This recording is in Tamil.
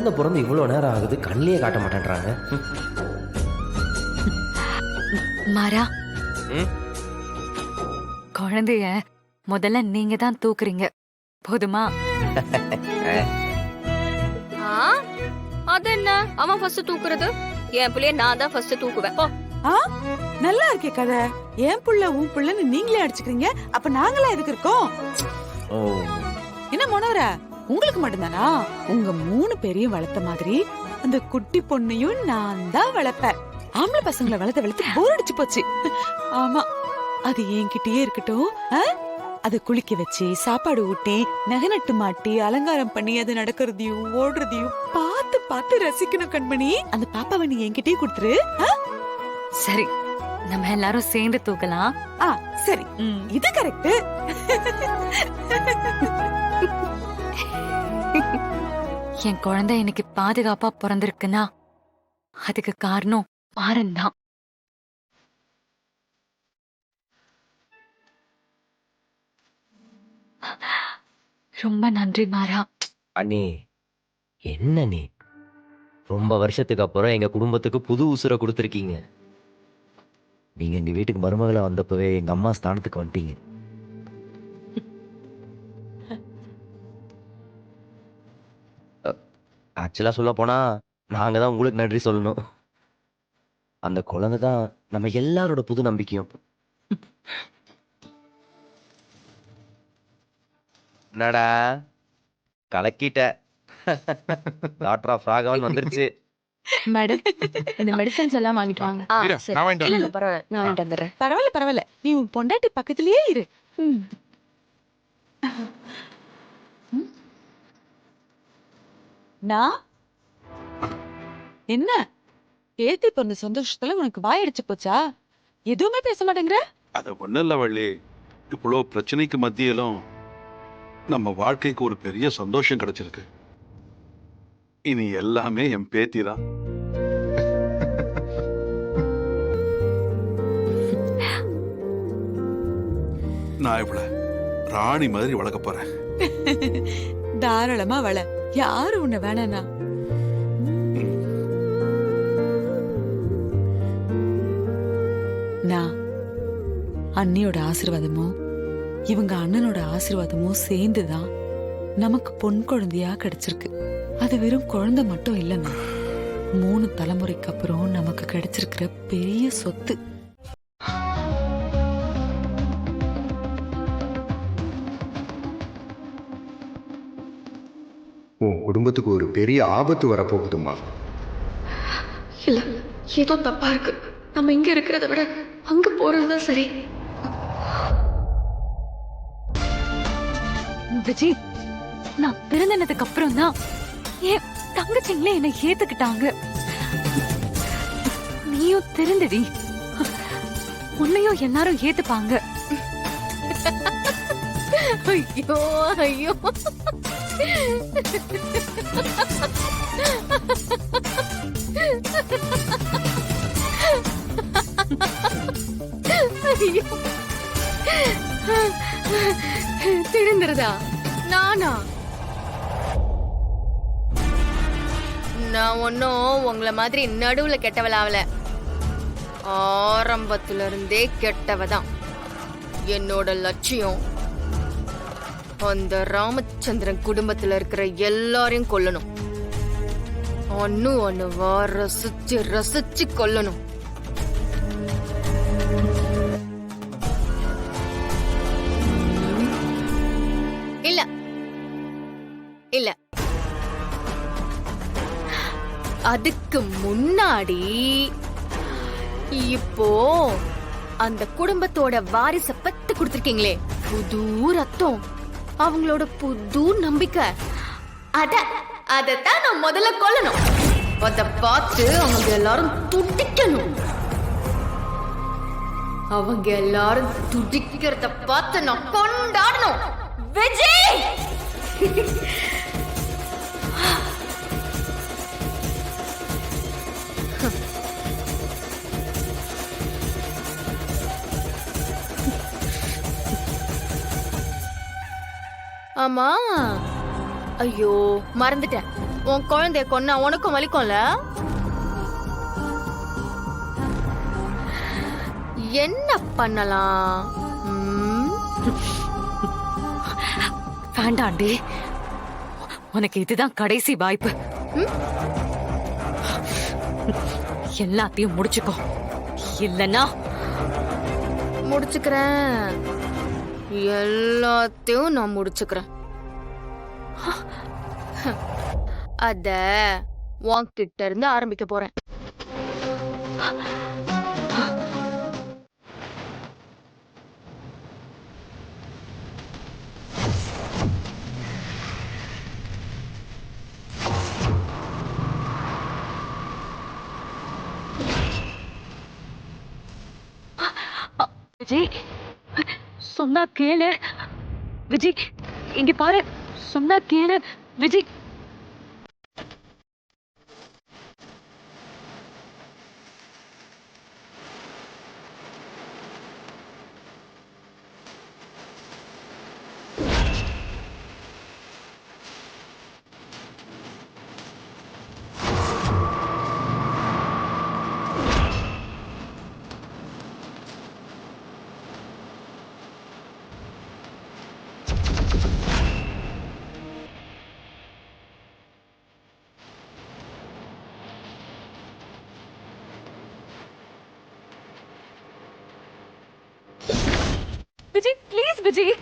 குழந்தை பிறந்து இவ்வளோ நேரம் ஆகுது, கண்ணிலே காட்ட மாட்டேன்றாங்க. மாறா, குழந்தைய முதல்ல நீங்க தான் தூக்குறீங்க, போதுமா? அது என்ன அவன் ஃபர்ஸ்ட் தூக்குறது? என் பிள்ளைய நான் தான் ஃபர்ஸ்ட் தூக்குவேன். நல்லா இருக்கே கதை. என் புள்ள உன் புள்ளன்னு நீங்களே அடிச்சுக்கிறீங்க, அப்ப நாங்களா எதுக்கு இருக்கோம்? என்ன மனோரா, உங்களுக்கு மட்டும்தானா? உங்க 3 பேரையும் வளர்த்த மாதிரி அந்த குட்டி பொண்ணையும் நான் தான் வளர்ப்பேன். ஆம்பளை பசங்களை வளர்த்து போர் அடிச்சு போச்சு. ஆமா, அது என்கிட்டயே இருக்கட்டும். அது குளிக்க வச்சு சாப்பாடு ஊட்டி நகை நட்டு மாட்டி அலங்காரம் பண்ணி அது நடக்கிறதையும் ஓடுறதையும் பார்த்து பார்த்து ரசிக்கணும் கண்மணி. அந்த பாப்பாவை நீ என்கிட்டயே கொடுத்துரு. சரி, நம்ம எல்லாரும் சேர்ந்து தூக்கலாம். சரி, இது கரெக்ட். என் குழந்தை இன்னைக்கு பாதுகாப்பா பிறந்திருக்குன்னா அதுக்கு காரணம் மாறன் தான். ரொம்ப நன்றி மாறா. அண்ணி, என்ன நீ ரொம்ப வருஷத்துக்கு அப்புறம் எங்க குடும்பத்துக்கு புது உசுரை கொடுத்துருக்கீங்க. நீங்க எங்க வீட்டுக்கு மருமகளை வந்தப்பவே எங்க அம்மா ஸ்தானத்துக்கு வந்துட்டீங்க. ஆக்சுவலா சொல்ல போனா நாங்க தான் உங்களுக்கு நன்றி சொல்லணும். அந்த குழந்தை தான் நம்ம எல்லாரோட புது நம்பிக்கையும். என்னடா கலக்கிட்ட, டாக்டர் ஆஃப் ராகவன் வந்துருச்சு. மேடம், இந்த மெடிசன்ஸ் எல்லாம் வாங்கிட்டு வாங்க. பரவாயில்ல, நான் வாங்கிட்டு வந்துடுறேன். பரவாயில்ல, நீ உன் பொண்டாட்டி பக்கத்திலேயே இரு. நான் என்ன ஏத்தி பிறந்த சந்தோஷத்துல உனக்கு வாயடிச்சு போச்சா? எதுவுமே பேச மாட்டேங்கிற? அது ஒண்ணும் இல்ல வள்ளி, இவ்வளவு பிரச்சனைக்கு மத்தியிலும் நம்ம வாழ்க்கைக்கு ஒரு பெரிய சந்தோஷம் கிடைச்சிருக்கு. இனி எல்லாமே என் பேத்தி தான். நான் இவள ராணி மாதிரி வளர்க்க போறேன். தாராளமா வள, யாரு உன்னை வேணானா? நான் அண்ணியோட ஆசீர்வாதமும் இவங்க அண்ணனோட ஆசீர்வாதமும் சேர்ந்துதான் நமக்கு பொன் குழந்தையா கிடைச்சிருக்கு. அது வெறும் குழந்தை மட்டும் இல்லைங்க, 3 தலைமுறைக்கு அப்புறம் நமக்கு கிடைச்சிருக்கிற பெரிய சொத்து. உன் குடும்பத்துக்கு ஒரு பெரிய ஆபத்து வரப்போகுதுமா. இல்ல, ஏதோ தப்பா இருக்கு. நம்ம இங்க இருக்கிறத விட அங்க போறதுதான் சரி. விஜி, நான் பிறந்தனதுக்கு அப்புறம் தான் என் தங்கச்சிங்களே என்னை ஏத்துக்கிட்டாங்க. நீயும் திருந்தடி, உன்னையும் எல்லாரும் ஏத்துப்பாங்க. ஐயோ ஐயோ, திருந்துறதா? நானா? நான் ஒன்னும் உங்களை மாதிரி நடுவுல கெட்டவளாவல. ஆரம்பத்துல இருந்தே கெட்டவதான். என்னோட லட்சியம் அந்த ராமச்சந்திரன் குடும்பத்துல இருக்கிற எல்லாரையும் கொல்லணும். ஒண்ணுவா ரசிச்சு ரசிச்சு கொல்லணும். இல்ல இல்ல, அதுக்கு முன்னாடி இப்போ அந்த குடும்பத்தோட வாரிச பத்து கொடுத்திருக்கீங்களே, புது ரத்தம், அவங்களோட புது நம்பிக்கை, அதத்தான் நான் முதல்ல கொல்லணும். அத பார்த்து அவங்க எல்லாரும் துடிக்கணும். அவங்க எல்லாரும் துடிக்கிறத பார்த்து நான் கொண்டாடணும். விஜய்! ஆமா, ஐயோ மறந்துட்டேன். உன் குழந்தைய கொன்னா உனக்கும் வலிக்கும்ல? என்ன பண்ணலாம்? வேண்டாண்டி, உனக்கு இதுதான் கடைசி வாய்ப்பு. எல்லாத்தையும் முடிச்சுக்கோ, இல்லன்னா முடிச்சுக்கிறேன். எல்லாத்தையும் நான் முடிச்சுக்கிறேன். அத உன்கிட்ட இருந்து ஆரம்பிக்க போறேன். விஜய், சொன்னா கேளு. விஜய், இங்க பாரு, சொன்னா கேளு. விஜய், விஜய், ப்ளீஸ் விஜய்.